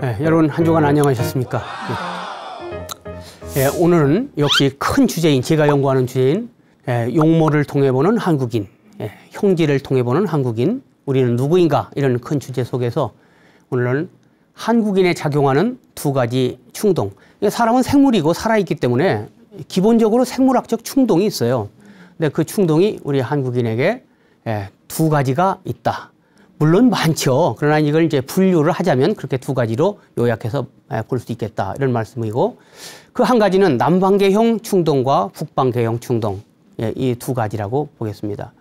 네, 여러분 한 주간 안녕하셨습니까? 네, 오늘은 역시 큰 주제인, 제가 연구하는 주제인 용모를 통해 보는 한국인, 형질을 통해 보는 한국인, 우리는 누구인가, 이런 큰 주제 속에서 오늘은 한국인에 작용하는 두 가지 충동. 사람은 생물이고 살아있기 때문에 기본적으로 생물학적 충동이 있어요. 근데 그 충동이 우리 한국인에게 두 가지가 있다. 물론 많죠. 그러나 이걸 이제 분류를 하자면 그렇게 두 가지로 요약해서 볼 수 있겠다, 이런 말씀이고, 그 한 가지는 남방계형 충동과 북방계형 충동, 이 두 가지라고 보겠습니다.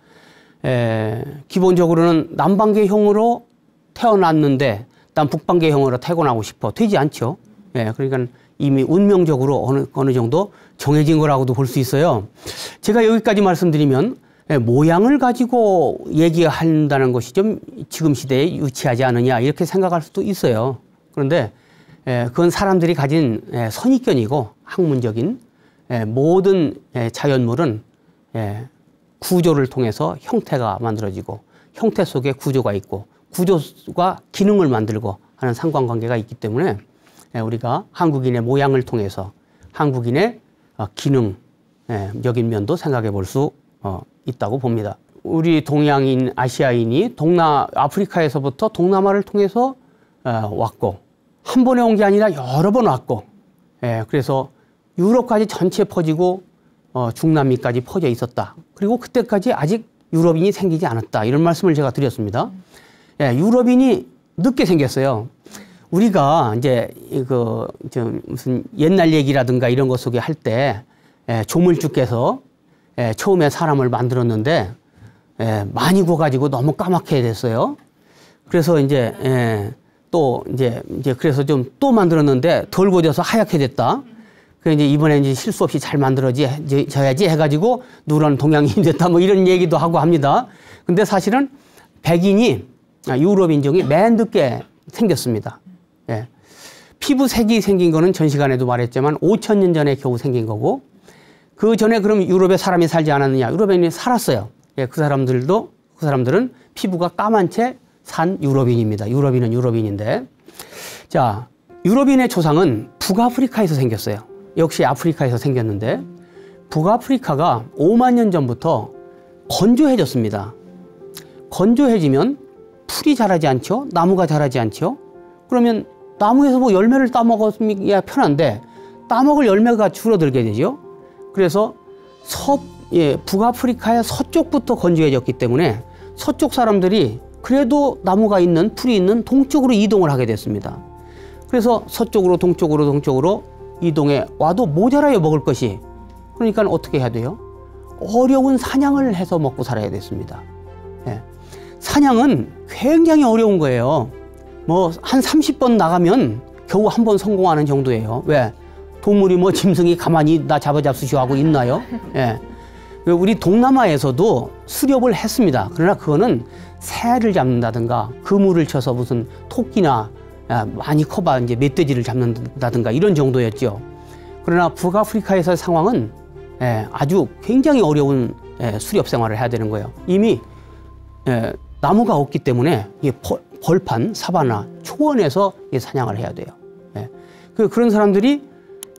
기본적으로는 남방계형으로 태어났는데 난 북방계형으로 태어나고 싶어, 되지 않죠. 그러니까 이미 운명적으로 어느 정도 정해진 거라고도 볼 수 있어요. 제가 여기까지 말씀드리면 모양을 가지고 얘기한다는 것이 좀 지금 시대에 유치하지 않느냐, 이렇게 생각할 수도 있어요. 그런데 그건 사람들이 가진 선입견이고, 학문적인 모든 자연물은 구조를 통해서 형태가 만들어지고, 형태 속에 구조가 있고, 구조가 기능을 만들고 하는 상관관계가 있기 때문에 우리가 한국인의 모양을 통해서 한국인의 기능적인 면도 생각해 볼 수 있다고 봅니다. 우리 동양인, 아시아인이 아프리카에서부터 동남아를 통해서 왔고, 한 번에 온 게 아니라 여러 번 왔고, 그래서 유럽까지 전체 퍼지고 중남미까지 퍼져 있었다. 그리고 그때까지 아직 유럽인이 생기지 않았다, 이런 말씀을 제가 드렸습니다. 유럽인이 늦게 생겼어요. 우리가 이제 무슨 옛날 얘기라든가 이런 것 속에 할 때 조물주께서 처음에 사람을 만들었는데 많이 구워가지고 너무 까맣게 됐어요. 그래서 그래서 좀 또 만들었는데 덜 구워져서 하얗게 됐다. 그래서 이제 이번에 이제 실수 없이 잘 만들어져야지 해가지고 누런 동양인이 됐다, 뭐 이런 얘기도 하고 합니다. 근데 사실은 유럽 인종이 맨 늦게 생겼습니다. 피부 색이 생긴 거는 전 시간에도 말했지만 5,000년 전에 겨우 생긴 거고, 그 전에 그럼 유럽에 사람이 살지 않았느냐? 유럽인이 살았어요. 그 사람들은 피부가 까만 채 산 유럽인입니다. 유럽인은 유럽인인데. 자, 유럽인의 조상은 북아프리카에서 생겼어요. 역시 아프리카에서 생겼는데, 북아프리카가 5만 년 전부터 건조해졌습니다. 건조해지면 풀이 자라지 않죠? 나무가 자라지 않죠? 그러면 나무에서 뭐 열매를 따먹어야 편한데 따먹을 열매가 줄어들게 되죠. 그래서 북아프리카의 서쪽부터 건조해졌기 때문에 서쪽 사람들이 그래도 나무가 있는, 풀이 있는 동쪽으로 이동을 하게 됐습니다. 그래서 서쪽으로 동쪽으로 이동해 와도 모자라요, 먹을 것이. 그러니까 어떻게 해야 돼요? 어려운 사냥을 해서 먹고 살아야 됐습니다. 사냥은 굉장히 어려운 거예요. 뭐 한 30번 나가면 겨우 한 번 성공하는 정도예요. 왜? 동물이 뭐 짐승이 가만히 나 잡으시오 하고 있나요? 우리 동남아에서도 수렵을 했습니다. 그러나 그거는 새를 잡는다든가 그물을 쳐서 무슨 토끼나 많이 커봐 이제 멧돼지를 잡는다든가 이런 정도였죠. 그러나 북아프리카에서의 상황은 아주 굉장히 어려운 수렵 생활을 해야 되는 거예요. 이미 나무가 없기 때문에 벌판, 사바나, 초원에서 사냥을 해야 돼요. 그런 사람들이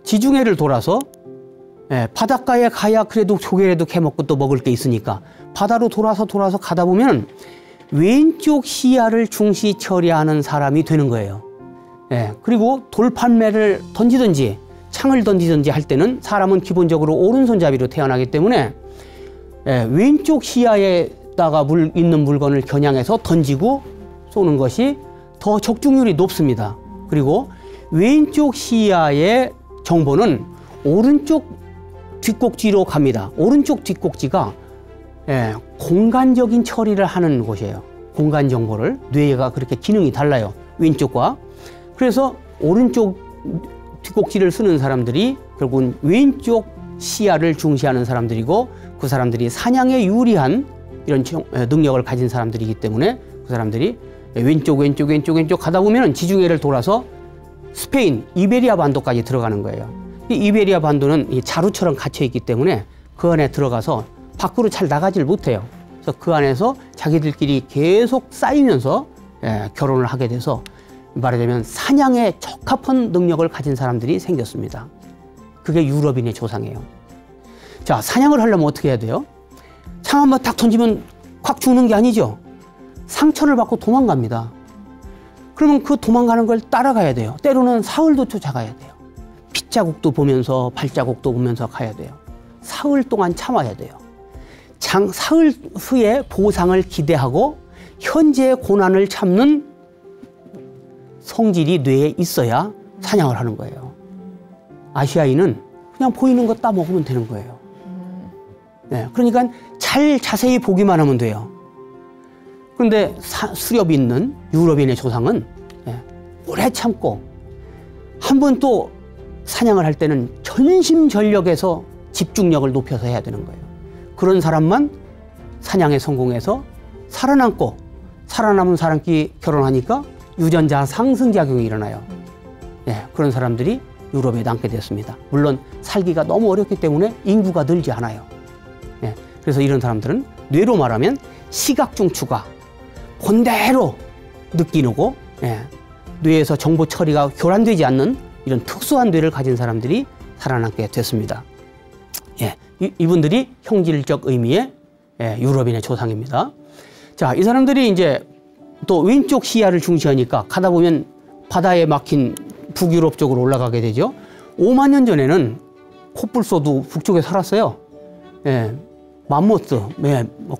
지중해를 돌아서 바닷가에 가야 그래도 조개라도 캐먹고 또 먹을 게 있으니까 바다로 돌아서 가다 보면 왼쪽 시야를 중시 처리하는 사람이 되는 거예요. 그리고 돌판매를 던지든지 창을 던지든지 할 때는 사람은 기본적으로 오른손잡이로 태어나기 때문에 왼쪽 시야에다가 있는 물건을 겨냥해서 던지고 쏘는 것이 더 적중률이 높습니다. 그리고 왼쪽 시야의 정보는 오른쪽 뒷꼭지로 갑니다. 오른쪽 뒷꼭지가 공간적인 처리를 하는 곳이에요. 공간 정보를, 뇌가 그렇게 기능이 달라요, 왼쪽과. 그래서 오른쪽 뒷꼭지를 쓰는 사람들이 결국은 왼쪽 시야를 중시하는 사람들이고, 그 사람들이 사냥에 유리한 이런 능력을 가진 사람들이기 때문에 그 사람들이 왼쪽 가다 보면 지중해를 돌아서 스페인, 이베리아 반도까지 들어가는 거예요. 이 이베리아 반도는 이 자루처럼 갇혀 있기 때문에 그 안에 들어가서 밖으로 잘 나가질 못해요. 그래서 그 안에서 자기들끼리 계속 쌓이면서 결혼을 하게 돼서 말하자면 사냥에 적합한 능력을 가진 사람들이 생겼습니다. 그게 유럽인의 조상이에요. 자, 사냥을 하려면 어떻게 해야 돼요? 창 한번 딱 던지면 콱 죽는 게 아니죠. 상처를 받고 도망갑니다. 그러면 그 도망가는 걸 따라가야 돼요. 때로는 사흘도 쫓아가야 돼요. 핏자국도 보면서 발자국도 보면서 가야 돼요. 사흘 동안 참아야 돼요. 사흘 후에 보상을 기대하고 현재의 고난을 참는 성질이 뇌에 있어야 사냥을 하는 거예요. 아시아인은 그냥 보이는 거 따먹으면 되는 거예요. 네, 그러니까 잘 자세히 보기만 하면 돼요. 그런데 수렵 있는 유럽인의 조상은 오래 참고 한 번 또 사냥을 할 때는 전심전력에서 집중력을 높여서 해야 되는 거예요. 그런 사람만 사냥에 성공해서 살아남고 살아남은 사람끼리 결혼하니까 유전자 상승작용이 일어나요. 그런 사람들이 유럽에 남게 됐습니다. 물론 살기가 너무 어렵기 때문에 인구가 늘지 않아요. 그래서 이런 사람들은 뇌로 말하면 시각중추가 본대로 느끼고 뇌에서 정보 처리가 교란되지 않는 이런 특수한 뇌를 가진 사람들이 살아남게 됐습니다. 이분들이 형질적 의미의 유럽인의 조상입니다. 자, 이 사람들이 이제 또 왼쪽 시야를 중시하니까 가다 보면 바다에 막힌 북유럽 쪽으로 올라가게 되죠. 5만 년 전에는 코뿔소도 북쪽에 살았어요. 맘모스,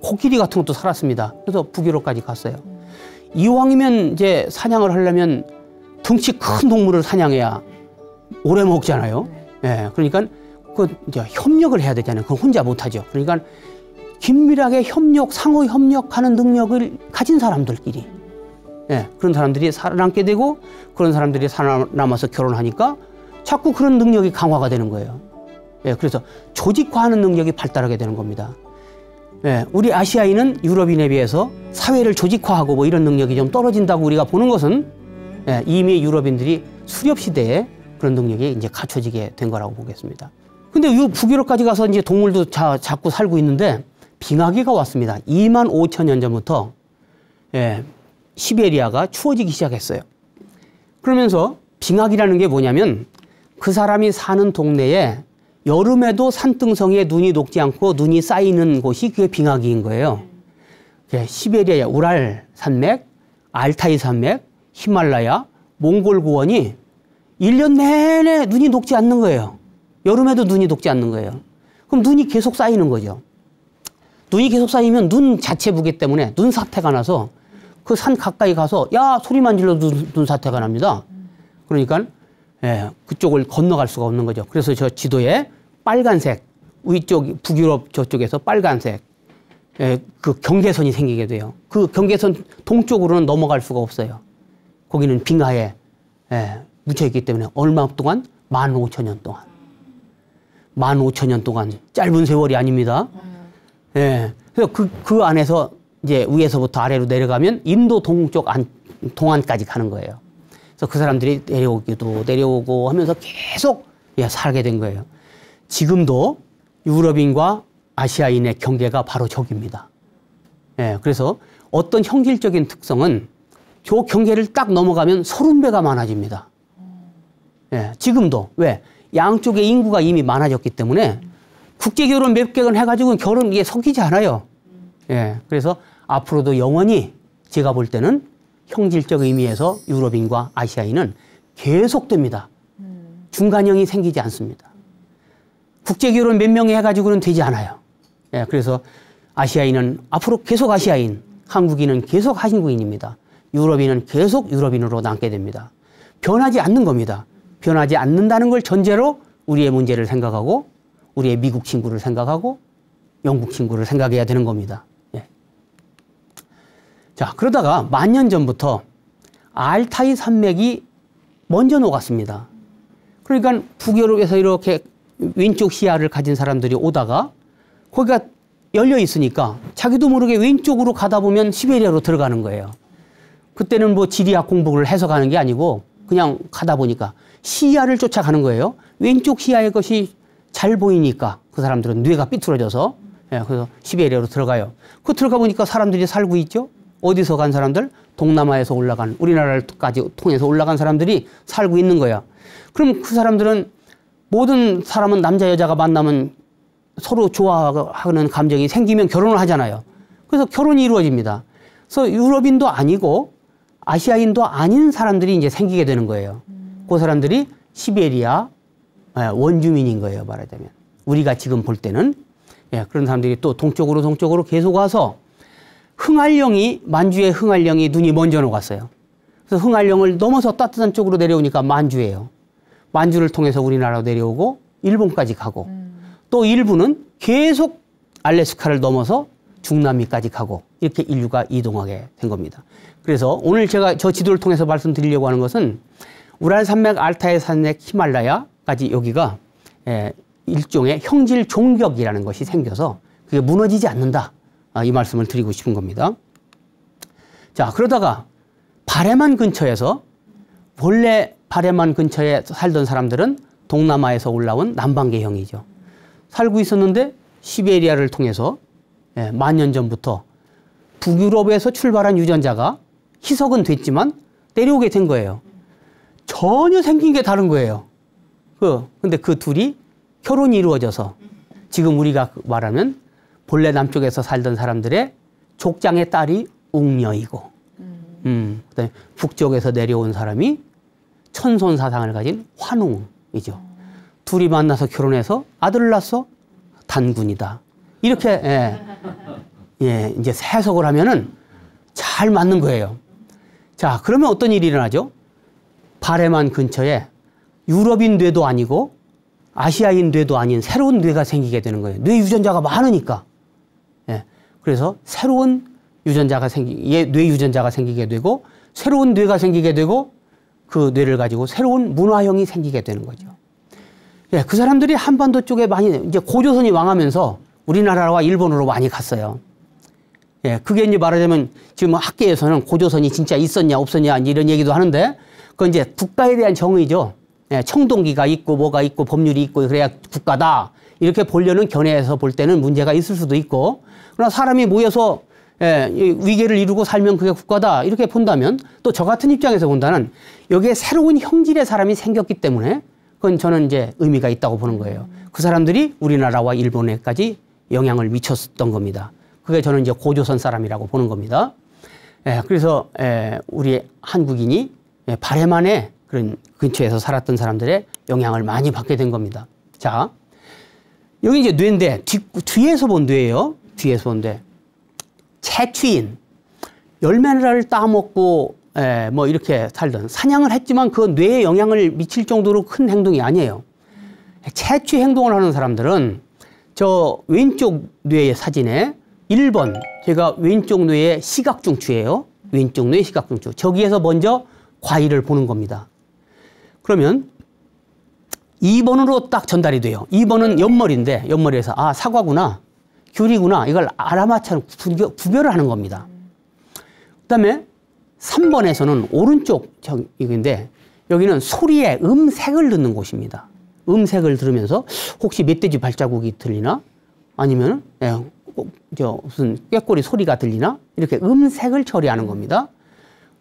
코끼리 같은 것도 살았습니다. 그래서 북유럽까지 갔어요. 이왕이면 이제 사냥을 하려면 덩치 큰 동물을 사냥해야 오래 먹잖아요. 그러니까 그 이제 협력을 해야 되잖아요. 그건 혼자 못하죠. 그러니까 긴밀하게 상호 협력하는 능력을 가진 사람들끼리 그런 사람들이 살아남게 되고 그런 사람들이 살아남아서 결혼하니까 자꾸 그런 능력이 강화가 되는 거예요. 그래서 조직화하는 능력이 발달하게 되는 겁니다. 우리 아시아인은 유럽인에 비해서 사회를 조직화하고 뭐 이런 능력이 좀 떨어진다고 우리가 보는 것은 이미 유럽인들이 수렵 시대에 그런 능력이 이제 갖춰지게 된 거라고 보겠습니다. 근데 북유럽까지 가서 이제 동물도 잡고 살고 있는데 빙하기가 왔습니다. 2만 5천 년 전부터 시베리아가 추워지기 시작했어요. 그러면서 빙하기라는 게 뭐냐면 그 사람이 사는 동네에 여름에도 산등성이에 눈이 녹지 않고 눈이 쌓이는 곳이 그게 빙하기인 거예요. 시베리아 우랄 산맥, 알타이 산맥, 히말라야, 몽골 고원이 1년 내내 눈이 녹지 않는 거예요. 여름에도 눈이 녹지 않는 거예요. 그럼 눈이 계속 쌓이는 거죠. 눈이 계속 쌓이면 눈 자체 무게 때문에 눈사태가 나서 그 산 가까이 가서 야 소리만 질러도 눈사태가 납니다. 그러니까 그쪽을 건너갈 수가 없는 거죠. 그래서 저 지도에 빨간색 위쪽 북유럽 저쪽에서 빨간색 그 경계선이 생기게 돼요. 그 경계선 동쪽으로는 넘어갈 수가 없어요. 거기는 빙하에 묻혀있기 때문에 얼마 동안? 15,000년 동안. 15,000년 동안 짧은 세월이 아닙니다. 그래서 그 안에서 이제 위에서부터 아래로 내려가면 인도 동쪽 동안까지 가는 거예요. 그래서 그 사람들이 내려오고 하면서 계속 살게 된 거예요. 지금도 유럽인과 아시아인의 경계가 바로 저기입니다. 그래서 어떤 형질적인 특성은 저 경계를 딱 넘어가면 30배가 많아집니다. 지금도. 왜? 양쪽의 인구가 이미 많아졌기 때문에 국제결혼 몇 개건 해가지고 결혼 이게 섞이지 않아요. 그래서 앞으로도 영원히 제가 볼 때는 형질적 의미에서 유럽인과 아시아인은 계속됩니다. 중간형이 생기지 않습니다. 국제결혼 몇 명이 해가지고는 되지 않아요. 그래서 아시아인은 앞으로 계속 아시아인, 한국인은 계속 한국인입니다. 유럽인은 계속 유럽인으로 남게 됩니다. 변하지 않는 겁니다. 변하지 않는다는 걸 전제로 우리의 문제를 생각하고 우리의 미국 친구를 생각하고 영국 친구를 생각해야 되는 겁니다. 자, 그러다가 10,000년 전부터 알타이 산맥이 먼저 녹았습니다. 그러니까 북유럽에서 이렇게 왼쪽 시야를 가진 사람들이 오다가 거기가 열려 있으니까 자기도 모르게 왼쪽으로 가다 보면 시베리아로 들어가는 거예요. 그때는 뭐 지리학 공부를 해서 가는 게 아니고 그냥 가다 보니까 시야를 쫓아가는 거예요. 왼쪽 시야의 것이 잘 보이니까 그 사람들은 뇌가 삐뚤어져서 그래서 시베리아로 들어가요. 그 들어가 보니까 사람들이 살고 있죠. 어디서 간 사람들? 동남아에서 올라간, 우리나라까지 통해서 올라간 사람들이 살고 있는 거야. 그럼 그 사람들은 모든 사람은 남자 여자가 만나면 서로 좋아하는 감정이 생기면 결혼을 하잖아요. 그래서 결혼이 이루어집니다. 그래서 유럽인도 아니고 아시아인도 아닌 사람들이 이제 생기게 되는 거예요. 그 사람들이 시베리아 원주민인 거예요, 말하자면. 우리가 지금 볼 때는. 예, 그런 사람들이 또 동쪽으로 계속 와서 만주의 흥할령이 눈이 먼저 녹았어요. 그래서 흥할령을 넘어서 따뜻한 쪽으로 내려오니까 만주예요. 만주를 통해서 우리나라로 내려오고 일본까지 가고 또 일부는 계속 알래스카를 넘어서 중남미까지 가고 이렇게 인류가 이동하게 된 겁니다. 그래서 오늘 제가 저 지도를 통해서 말씀드리려고 하는 것은 우랄 산맥, 알타이 산맥, 히말라야까지 여기가 일종의 형질 종격이라는 것이 생겨서 그게 무너지지 않는다. 이 말씀을 드리고 싶은 겁니다. 자, 그러다가 바레만 근처에서 본래 바레만 근처에 살던 사람들은 동남아에서 올라온 남방계형이죠. 살고 있었는데 시베리아를 통해서 만 년 전부터 북유럽에서 출발한 유전자가 희석은 됐지만 내려오게 된 거예요. 전혀 생긴 게 다른 거예요. 근데 그 둘이 결혼이 이루어져서 지금 우리가 말하면 본래 남쪽에서 살던 사람들의 족장의 딸이 웅녀이고 그다음에 북쪽에서 내려온 사람이 천손 사상을 가진 환웅이죠. 둘이 만나서 결혼해서 아들을 낳아서 단군이다. 이렇게 이제 해석을 하면은 잘 맞는 거예요. 자, 그러면 어떤 일이 일어나죠? 바레만 근처에 유럽인 뇌도 아니고 아시아인 뇌도 아닌 새로운 뇌가 생기게 되는 거예요. 뇌 유전자가 많으니까. 그래서 새로운 유전자가 뇌 유전자가 생기게 되고 새로운 뇌가 생기게 되고 그 뇌를 가지고 새로운 문화형이 생기게 되는 거죠. 그 사람들이 한반도 쪽에 많이 이제 고조선이 왕하면서 우리나라와 일본으로 많이 갔어요. 그게 이제 말하자면 지금 학계에서는 고조선이 진짜 있었냐 없었냐 이런 얘기도 하는데 그건 이제 국가에 대한 정의죠. 청동기가 있고 뭐가 있고 법률이 있고 그래야 국가다. 이렇게 보려는 견해에서 볼 때는 문제가 있을 수도 있고 그러나 사람이 모여서 위계를 이루고 살면 그게 국가다. 이렇게 본다면 또 저 같은 입장에서 본다면 여기에 새로운 형질의 사람이 생겼기 때문에 그건 저는 이제 의미가 있다고 보는 거예요. 그 사람들이 우리나라와 일본에까지 영향을 미쳤던 겁니다. 그게 저는 이제 고조선 사람이라고 보는 겁니다. 그래서 우리 한국인이 바레만의 그런 근처에서 살았던 사람들의 영향을 많이 받게 된 겁니다. 자, 여기 이제 뇌인데 뒤에서 본 뇌예요. 뒤에서 본 뇌. 채취인. 열매를 따먹고 뭐 이렇게 살던 사냥을 했지만 그 뇌에 영향을 미칠 정도로 큰 행동이 아니에요. 채취 행동을 하는 사람들은 저 왼쪽 뇌의 사진에 1번 제가 왼쪽 뇌의 시각중추예요. 왼쪽 뇌 시각중추. 저기에서 먼저 과일을 보는 겁니다. 그러면 2번으로 딱 전달이 돼요. 2번은 옆머리인데 옆머리에서 아 사과구나 귤이구나 이걸 알아맞혀 구별을 하는 겁니다. 그다음에 3번에서는 오른쪽 저기인데 여기는 소리의 음색을 듣는 곳입니다. 음색을 들으면서 혹시 멧돼지 발자국이 들리나 아니면 무슨 꾀꼬리 소리가 들리나 이렇게 음색을 처리하는 겁니다.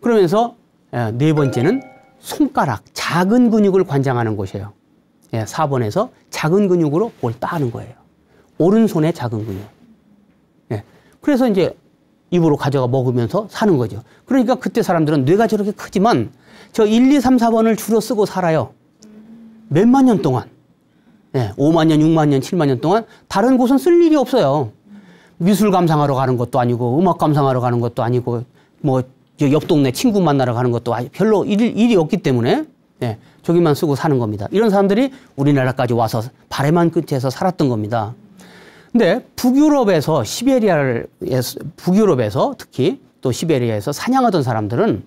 그러면서 네 번째는 손가락 작은 근육을 관장하는 곳이에요. 4번에서 작은 근육으로 뭘 따는 거예요. 오른손의 작은 근육. 그래서 이제 입으로 가져가 먹으면서 사는 거죠. 그러니까 그때 사람들은 뇌가 저렇게 크지만 저 1, 2, 3, 4번을 주로 쓰고 살아요. 몇만 년 동안. 5만 년, 6만 년, 7만 년 동안 다른 곳은 쓸 일이 없어요. 미술 감상하러 가는 것도 아니고 음악 감상하러 가는 것도 아니고 뭐 옆 동네 친구 만나러 가는 것도 별로 일이 없기 때문에 저기만 쓰고 사는 겁니다. 이런 사람들이 우리나라까지 와서 바레만 끝에서 살았던 겁니다. 근데 북유럽에서 북유럽에서 특히 또 시베리아에서 사냥하던 사람들은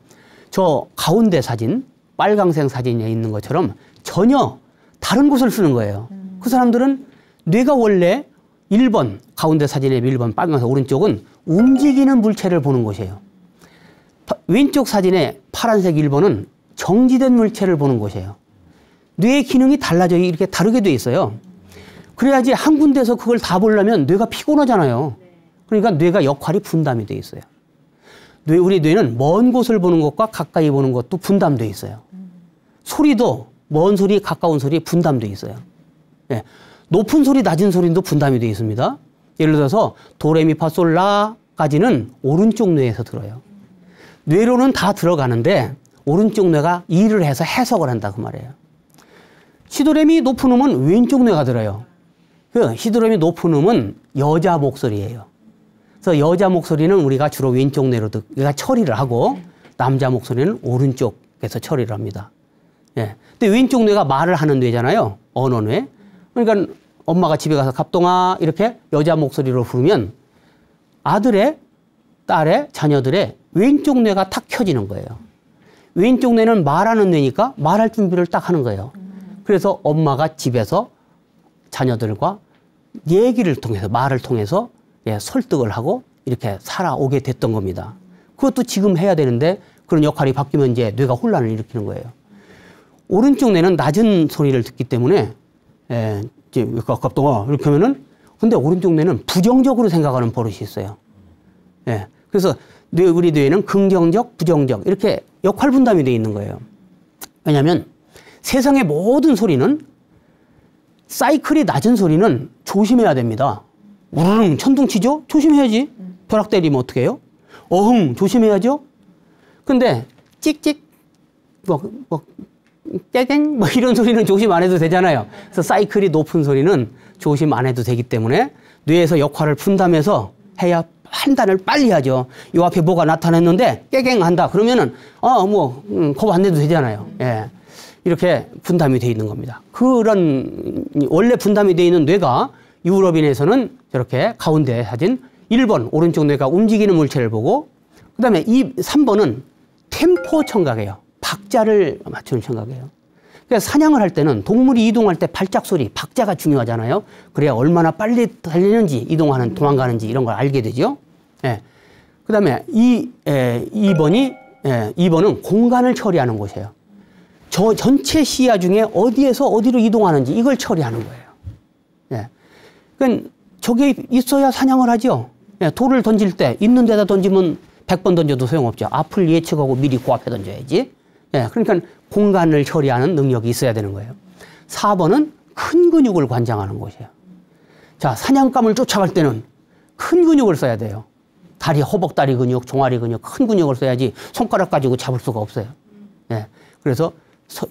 저 가운데 사진, 빨강색 사진에 있는 것처럼 전혀 다른 곳을 쓰는 거예요. 그 사람들은 뇌가 원래 1번, 가운데 사진의 1번, 빨간색 오른쪽은 움직이는 물체를 보는 곳이에요. 왼쪽 사진의 파란색 1번은 정지된 물체를 보는 곳이에요. 뇌의 기능이 달라져 이렇게 다르게 돼 있어요. 그래야지 한 군데서 그걸 다 보려면 뇌가 피곤하잖아요. 그러니까 뇌가 역할이 분담이 돼 있어요. 우리 뇌는 먼 곳을 보는 것과 가까이 보는 것도 분담되어 있어요. 소리도 먼 소리, 가까운 소리 분담되어 있어요. 예. 높은 소리, 낮은 소리도 분담이 되어 있습니다. 예를 들어서 도레미파솔라까지는 오른쪽 뇌에서 들어요. 뇌로는 다 들어가는데 오른쪽 뇌가 일을 해서 해석을 한다 그 말이에요. 시도레미 높은 음은 왼쪽 뇌가 들어요. 그 시도레미 높은 음은 여자 목소리예요. 그래서 여자 목소리는 우리가 주로 왼쪽 뇌로 우리가 처리를 하고 남자 목소리는 오른쪽에서 처리를 합니다. 예. 근데 왼쪽 뇌가 말을 하는 뇌잖아요. 언어 뇌. 그러니까 엄마가 집에 가서 갑동아 이렇게 여자 목소리로 부르면 아들의, 딸의, 자녀들의 왼쪽 뇌가 탁 켜지는 거예요. 왼쪽 뇌는 말하는 뇌니까 말할 준비를 딱 하는 거예요. 그래서 엄마가 집에서 자녀들과 얘기를 통해서, 말을 통해서 예, 설득을 하고 이렇게 살아오게 됐던 겁니다. 그것도 지금 해야 되는데 그런 역할이 바뀌면 이제 뇌가 혼란을 일으키는 거예요. 오른쪽 뇌는 낮은 소리를 듣기 때문에 예, 이제 갑동아 이렇게 하면은 근데 오른쪽 뇌는 부정적으로 생각하는 버릇이 있어요. 예, 그래서 우리 뇌에는 긍정적, 부정적 이렇게 역할 분담이 되어 있는 거예요. 왜냐하면 세상의 모든 소리는 사이클이 낮은 소리는 조심해야 됩니다. 우르릉 천둥치죠? 조심해야지. 벼락 때리면 어떻게 해요? 어흥 조심해야죠. 근데 찍찍 깨갱 이런 소리는 조심 안 해도 되잖아요. 그래서 사이클이 높은 소리는 조심 안 해도 되기 때문에 뇌에서 역할을 분담해서 해야 판단을 빨리 하죠. 이 앞에 뭐가 나타났는데 깨갱 한다. 그러면은 겁 안 내도 되잖아요. 예. 이렇게 분담이 돼 있는 겁니다. 그런 원래 분담이 돼 있는 뇌가 유럽인에서는 저렇게 가운데 사진 1번 오른쪽 뇌가 움직이는 물체를 보고 그다음에 3번은 템포 청각이에요. 박자를 맞추는 청각이에요. 그러니까 사냥을 할 때는 동물이 이동할 때 발작 소리, 박자가 중요하잖아요. 그래야 얼마나 빨리 달리는지 도망가는지 이런 걸 알게 되죠. 예. 그다음에 2번은 공간을 처리하는 곳이에요. 저 전체 시야 중에 어디에서 어디로 이동하는지 이걸 처리하는 거예요. 예. 그러니까 저게 있어야 사냥을 하죠. 예. 돌을 던질 때 있는 데다 던지면 100번 던져도 소용없죠. 앞을 예측하고 미리 코앞에 던져야지. 예. 그러니까 공간을 처리하는 능력이 있어야 되는 거예요. 4번은 큰 근육을 관장하는 곳이에요. 자, 사냥감을 쫓아갈 때는 큰 근육을 써야 돼요. 다리, 허벅다리 근육, 종아리 근육, 큰 근육을 써야지 손가락 가지고 잡을 수가 없어요. 예. 그래서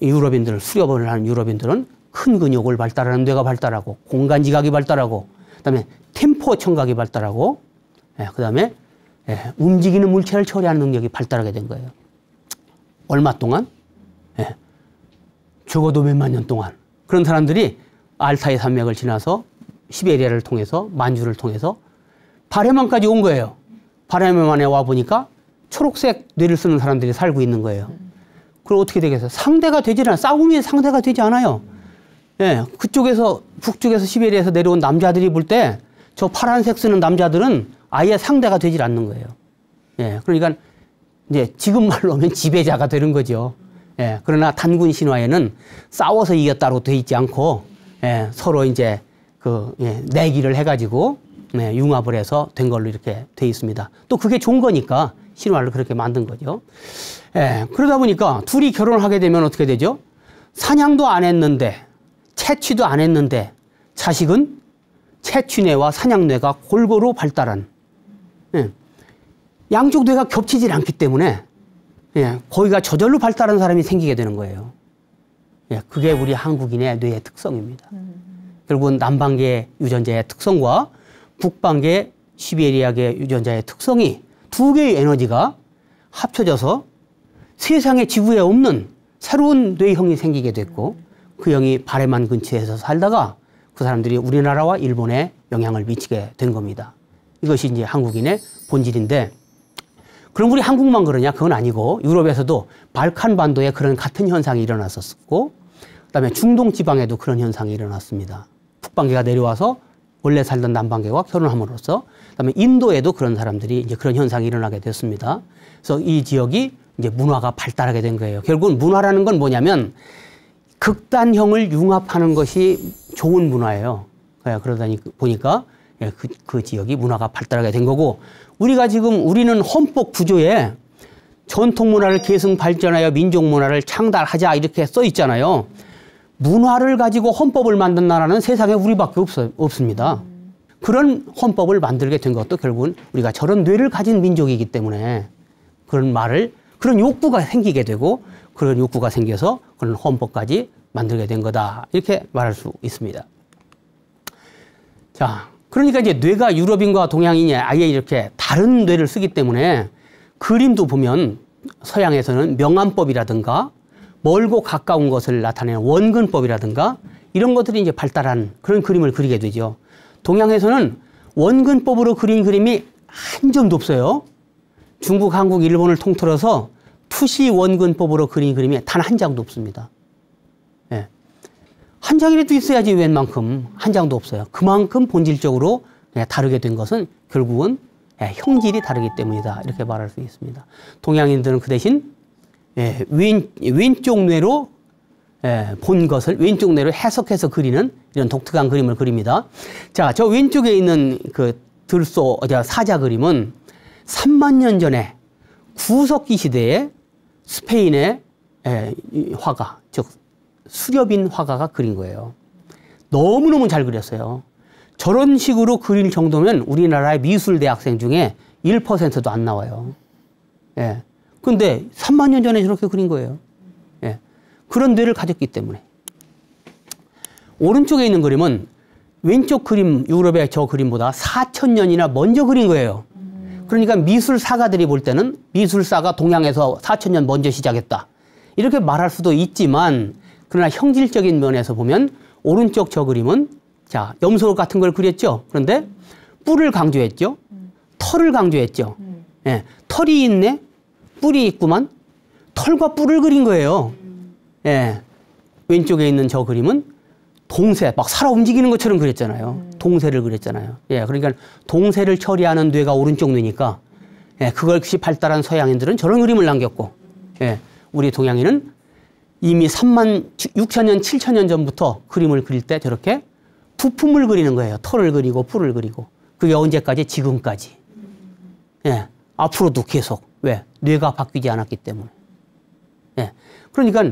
유럽인들, 수렵을 하는 유럽인들은 큰 근육을 발달하는 뇌가 발달하고 공간 지각이 발달하고 그다음에 템포 청각이 발달하고 그다음에 움직이는 물체를 처리하는 능력이 발달하게 된 거예요. 얼마 동안? 적어도 몇만 년 동안. 그런 사람들이 알타이 산맥을 지나서 시베리아를 통해서 만주를 통해서 바레만까지 온 거예요. 바레만에 와보니까 초록색 뇌를 쓰는 사람들이 살고 있는 거예요. 그럼 어떻게 되겠어요? 상대가 되질 않아요. 싸움이 상대가 되지 않아요. 예, 그쪽에서 북쪽에서 시베리아에서 내려온 남자들이 볼 때 저 파란색 쓰는 남자들은 아예 상대가 되질 않는 거예요. 예, 그러니까 이제 지금 말로 하면 지배자가 되는 거죠. 예, 그러나 단군 신화에는 싸워서 이겼다고 돼 있지 않고 서로 이제 내기를 해가지고 융합을 해서 된 걸로 이렇게 돼 있습니다. 또 그게 좋은 거니까 신화를 그렇게 만든 거죠. 그러다 보니까 둘이 결혼을 하게 되면 어떻게 되죠? 사냥도 안 했는데 채취도 안 했는데 자식은 채취뇌와 사냥뇌가 골고루 발달한 양쪽 뇌가 겹치질 않기 때문에 거기가 저절로 발달한 사람이 생기게 되는 거예요. 그게 우리 한국인의 뇌의 특성입니다. 결국은 남방계 유전자의 특성과 북방계 시베리아계 유전자의 특성이 두 개의 에너지가 합쳐져서 세상에 지구에 없는 새로운 뇌형이 생기게 됐고 그 형이 바레만 근처에서 살다가 그 사람들이 우리나라와 일본에 영향을 미치게 된 겁니다. 이것이 이제 한국인의 본질인데 그럼 우리 한국만 그러냐? 그건 아니고 유럽에서도 발칸 반도에 그런 같은 현상이 일어났었고 그다음에 중동 지방에도 그런 현상이 일어났습니다. 북방계가 내려와서 원래 살던 남방계와 결혼함으로써 그다음에 인도에도 그런 사람들이 이제 그런 현상이 일어나게 됐습니다. 그래서 이 지역이 이제 문화가 발달하게 된 거예요. 결국은 문화라는 건 뭐냐면 극단형을 융합하는 것이 좋은 문화예요. 그러다 보니까 예, 그 지역이 문화가 발달하게 된 거고 우리는 헌법 구조에 전통 문화를 계승 발전하여 민족 문화를 창달하자 이렇게 써 있잖아요. 문화를 가지고 헌법을 만든 나라는 세상에 우리밖에 없습니다. 그런 헌법을 만들게 된 것도 결국은 우리가 저런 뇌를 가진 민족이기 때문에 그런 욕구가 생기게 되고 그런 욕구가 생겨서 그런 헌법까지 만들게 된 거다. 이렇게 말할 수 있습니다. 자, 그러니까 이제 뇌가 유럽인과 동양인이 아예 이렇게 다른 뇌를 쓰기 때문에 그림도 보면 서양에서는 명암법이라든가 멀고 가까운 것을 나타내는 원근법이라든가 이런 것들이 이제 발달한 그런 그림을 그리게 되죠. 동양에서는 원근법으로 그린 그림이 한 점도 없어요. 중국, 한국, 일본을 통틀어서 투시 원근법으로 그린 그림이 단 한 장도 없습니다. 예. 한 장이라도 있어야지 웬만큼 한 장도 없어요. 그만큼 본질적으로 다르게 된 것은 결국은 형질이 다르기 때문이다. 이렇게 말할 수 있습니다. 동양인들은 그 대신 왼쪽 뇌로 본 것을 왼쪽 뇌로 해석해서 그리는 이런 독특한 그림을 그립니다. 자, 저 왼쪽에 있는 그 사자 그림은 3만 년 전에 구석기 시대에 스페인의 화가, 즉 수렵인 화가가 그린 거예요. 너무너무 잘 그렸어요. 저런 식으로 그릴 정도면 우리나라의 미술대학생 중에 1%도 안 나와요. 예. 근데 3만 년 전에 저렇게 그린 거예요. 예. 그런 뇌를 가졌기 때문에. 오른쪽에 있는 그림은 왼쪽 그림, 유럽의 저 그림보다 4,000년이나 먼저 그린 거예요. 그러니까 미술사가들이 볼 때는 미술사가 동양에서 4,000년 먼저 시작했다. 이렇게 말할 수도 있지만 그러나 형질적인 면에서 보면 오른쪽 저 그림은 자, 염소 같은 걸 그렸죠. 그런데 뿔을 강조했죠. 털을 강조했죠. 예, 털이 있네. 뿔이 있구만. 털과 뿔을 그린 거예요. 예, 왼쪽에 있는 저 그림은 동새, 막 살아 움직이는 것처럼 그렸잖아요. 동새를 그렸잖아요. 예, 그러니까 동새를 처리하는 뇌가 오른쪽 뇌니까 예, 그것이 발달한 서양인들은 저런 그림을 남겼고 예, 우리 동양인은 이미 3만 6천년, 7천년 전부터 그림을 그릴 때 저렇게 부품을 그리는 거예요. 털을 그리고 뿔을 그리고. 그게 언제까지? 지금까지. 예, 앞으로도 계속. 왜? 뇌가 바뀌지 않았기 때문에. 예, 그러니까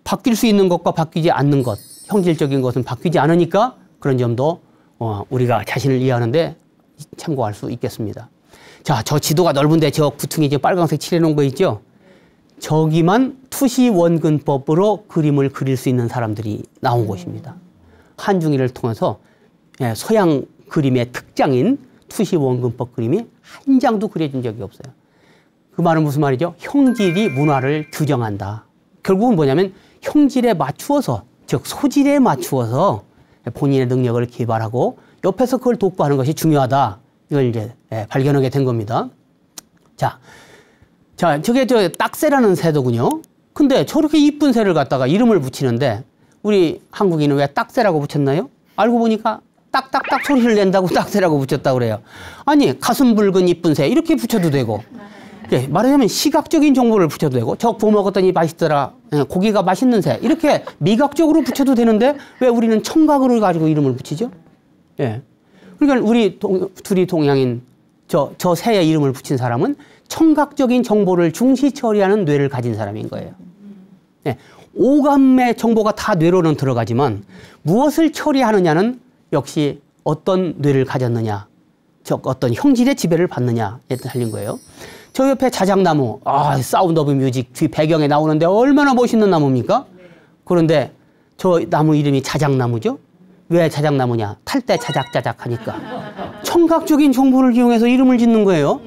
바뀔 수 있는 것과 바뀌지 않는 것, 형질적인 것은 바뀌지 않으니까 그런 점도 우리가 자신을 이해하는데 참고할 수 있겠습니다. 자, 저 지도가 넓은데 저 구퉁이 이제 빨간색 칠해놓은 거 있죠? 저기만 투시 원근법으로 그림을 그릴 수 있는 사람들이 나온 곳입니다. 한중일을 통해서 서양 그림의 특장인 투시 원근법 그림이 한 장도 그려진 적이 없어요. 그 말은 무슨 말이죠? 형질이 문화를 규정한다. 결국은 뭐냐면 형질에 맞추어서, 즉 소질에 맞추어서 본인의 능력을 개발하고 옆에서 그걸 독보하는 것이 중요하다. 이걸 이제 발견하게 된 겁니다. 자, 저게 저 딱새라는 새더군요. 근데 저렇게 이쁜 새를 갖다가 이름을 붙이는데 우리 한국인은 왜 딱새라고 붙였나요? 알고 보니까 딱딱딱 소리를 낸다고 딱새라고 붙였다고 그래요. 아니, 가슴 붉은 이쁜 새 이렇게 붙여도 되고 예, 말하자면 시각적인 정보를 붙여도 되고 저 구워 먹었더니 맛있더라, 고기가 맛있는 새 이렇게 미각적으로 붙여도 되는데 왜 우리는 청각으로 가지고 이름을 붙이죠? 예. 그러니까 우리 둘이 동양인 저 새의 이름을 붙인 사람은 청각적인 정보를 중시 처리하는 뇌를 가진 사람인 거예요. 예. 오감의 정보가 다 뇌로는 들어가지만 무엇을 처리하느냐는 역시 어떤 뇌를 가졌느냐, 즉 어떤 형질의 지배를 받느냐에 달린 거예요. 저 옆에 자작나무, 사운드 오브 뮤직 뒤 배경에 나오는데 얼마나 멋있는 나무입니까? 그런데 저 나무 이름이 자작나무죠? 왜 자작나무냐? 탈 때 자작자작 하니까. 청각적인 정보를 이용해서 이름을 짓는 거예요.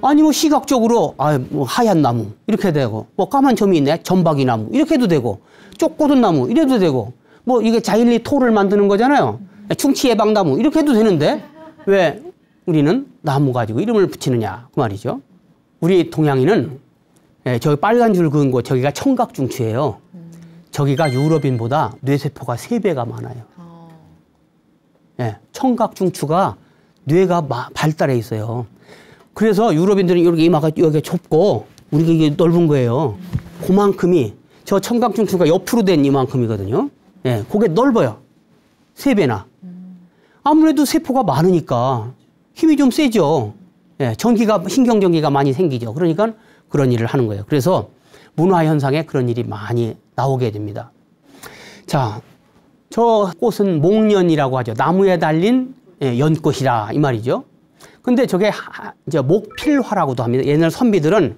아니 뭐 시각적으로 뭐 하얀 나무 이렇게 되고 뭐 까만 점이 있네 점박이 나무 이렇게 해도 되고 쪽고든 나무 이래도 되고 뭐 이게 자일리 토를 만드는 거잖아요. 충치 예방 나무 이렇게 해도 되는데 왜 우리는 나무 가지고 이름을 붙이느냐 그 말이죠. 우리 동양인은 저기 빨간 줄 그은 곳 저기가 청각중추예요. 저기가 유럽인보다 뇌세포가 3배가 많아요. 예, 청각중추가 뇌가 발달해 있어요. 그래서 유럽인들은 이렇게 이마가 여기가 좁고 우리가 이게 넓은 거예요. 그만큼이 저 청각중추가 옆으로 된 이만큼이거든요. 예, 그게 넓어요. 3배나. 아무래도 세포가 많으니까 힘이 좀 세죠. 예, 신경전기가 많이 생기죠. 그러니까 그런 일을 하는 거예요. 그래서 문화 현상에 그런 일이 많이 나오게 됩니다. 자, 저 꽃은 목련이라고 하죠. 나무에 달린 연꽃이라 이 말이죠. 근데 저게 이제 목필화라고도 합니다. 옛날 선비들은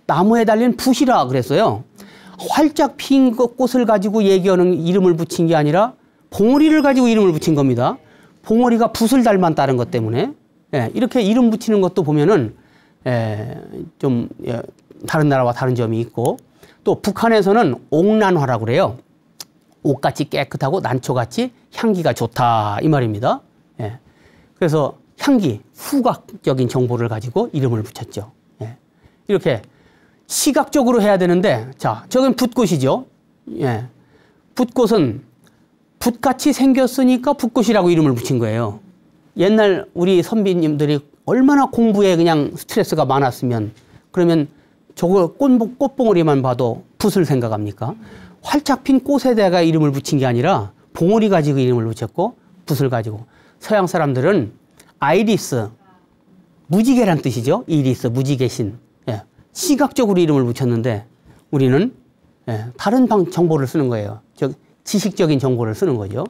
나무에 달린 붓이라 그랬어요. 활짝 핀 꽃을 가지고 예견은 이름을 붙인 게 아니라 봉오리를 가지고 이름을 붙인 겁니다. 봉오리가 붓을 닮았다는 것 때문에 이렇게 이름 붙이는 것도 보면은 좀 다른 나라와 다른 점이 있고, 또 북한에서는 옥란화라고 그래요. 옥같이 깨끗하고 난초같이 향기가 좋다 이 말입니다. 그래서 향기, 후각적인 정보를 가지고 이름을 붙였죠. 이렇게 시각적으로 해야 되는데, 자, 저건 붓꽃이죠. 붓꽃은 붓같이 생겼으니까 붓꽃이라고 이름을 붙인 거예요. 옛날 우리 선비님들이 얼마나 공부에 그냥 스트레스가 많았으면, 그러면 저거 꽃봉오리만 봐도 붓을 생각합니까? 활짝 핀 꽃에다가 이름을 붙인 게 아니라 봉오리 가지고 이름을 붙였고 붓을 가지고. 서양 사람들은 아이리스, 무지개란 뜻이죠. 이리스, 무지개신. 시각적으로 이름을 붙였는데 우리는 다른 정보를 쓰는 거예요. 즉 지식적인 정보를 쓰는 거죠.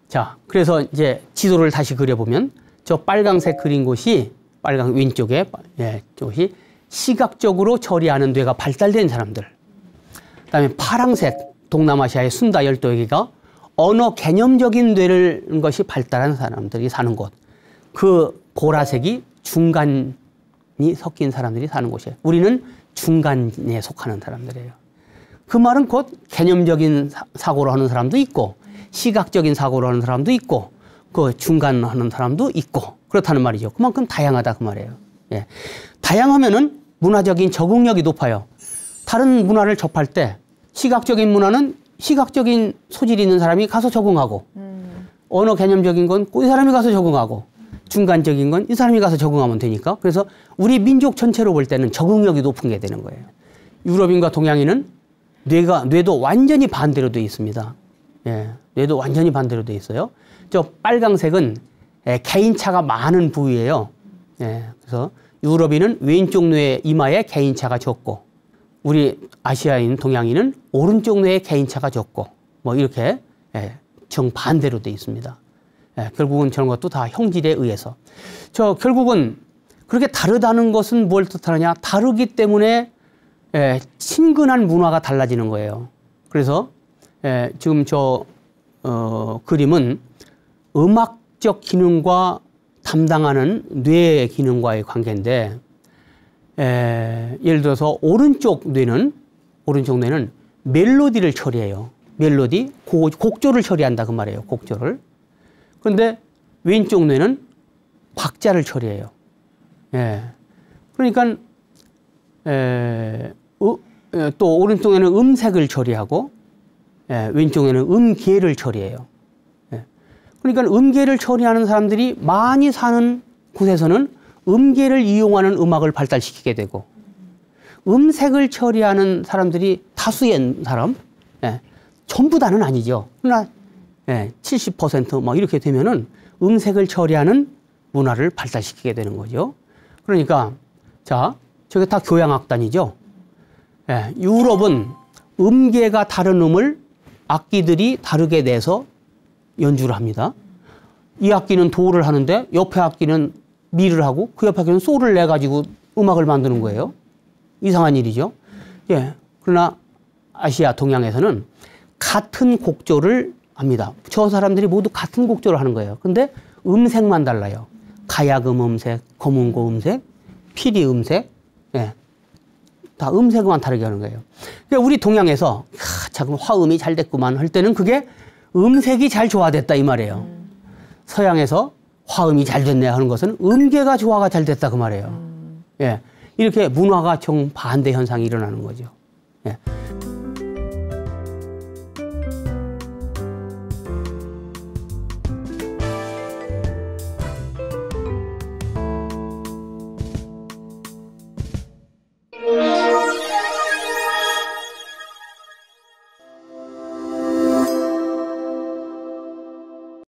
자, 그래서 이제 지도를 다시 그려보면 저 빨강색 그린 곳이 빨강 왼쪽에 저것이 시각적으로 처리하는 뇌가 발달된 사람들. 그다음에 파랑색 동남아시아의 순다 열도에게가 언어 개념적인 뇌를 것이 발달한 사람들이 사는 곳. 그 보라색이 중간이 섞인 사람들이 사는 곳이에요. 우리는 중간에 속하는 사람들이에요. 그 말은 곧 개념적인 사고를 하는 사람도 있고 시각적인 사고를 하는 사람도 있고 그 중간 하는 사람도 있고 그렇다는 말이죠. 그만큼 다양하다 그 말이에요. 다양하면은 문화적인 적응력이 높아요. 다른 문화를 접할 때 시각적인 문화는 시각적인 소질이 있는 사람이 가서 적응하고 언어 개념적인 건 이 사람이 가서 적응하고 중간적인 건 이 사람이 가서 적응하면 되니까. 그래서 우리 민족 전체로 볼 때는 적응력이 높은 게 되는 거예요. 유럽인과 동양인은 뇌도 완전히 반대로 되어 있습니다. 뇌도 완전히 반대로 되어 있어요. 저 빨강색은 개인차가 많은 부위예요. 그래서 유럽인은 왼쪽 뇌 이마에 개인차가 적고 우리 아시아인 동양인은 오른쪽 뇌에 개인차가 적고 뭐 이렇게 정반대로 되어 있습니다. 결국은 저런 것도 다 형질에 의해서. 결국은 그렇게 다르다는 것은 뭘 뜻하느냐? 다르기 때문에 친근한 문화가 달라지는 거예요. 그래서 지금 저 그림은 음악적 기능과 담당하는 뇌의 기능과의 관계인데, 예를 들어서 오른쪽 뇌는 멜로디를 처리해요. 멜로디, 곡조를 처리한다 그 말이에요. 곡조를. 그런데 왼쪽 뇌는 박자를 처리해요. 그러니까 또 오른쪽 뇌는 음색을 처리하고 왼쪽 뇌는 음계를 처리해요. 그러니까 음계를 처리하는 사람들이 많이 사는 곳에서는 음계를 이용하는 음악을 발달시키게 되고, 음색을 처리하는 사람들이 다수의 사람, 전부 다는 아니죠. 그러나 70% 막 이렇게 되면은 음색을 처리하는 문화를 발달시키게 되는 거죠. 그러니까 자, 저게 다 교향악단이죠. 유럽은 음계가 다른 음을 악기들이 다르게 내서 연주를 합니다. 이 악기는 도를 하는데 옆에 악기는 미를 하고 그 옆에 악기는 소를 내 가지고 음악을 만드는 거예요. 이상한 일이죠. 그러나 아시아 동양에서는 같은 곡조를 합니다. 저 사람들이 모두 같은 곡조를 하는 거예요. 근데 음색만 달라요. 가야금 음색, 검은고 음색, 피리 음색, 다 음색만 다르게 하는 거예요. 그러니까 우리 동양에서 참 화음이 잘 됐구만 할 때는 그게 음색이 잘 조화됐다 이 말이에요. 서양에서 화음이 잘 됐네 하는 것은 음계가 조화가 잘 됐다 그 말이에요. 이렇게 문화가 정반대 현상이 일어나는 거죠.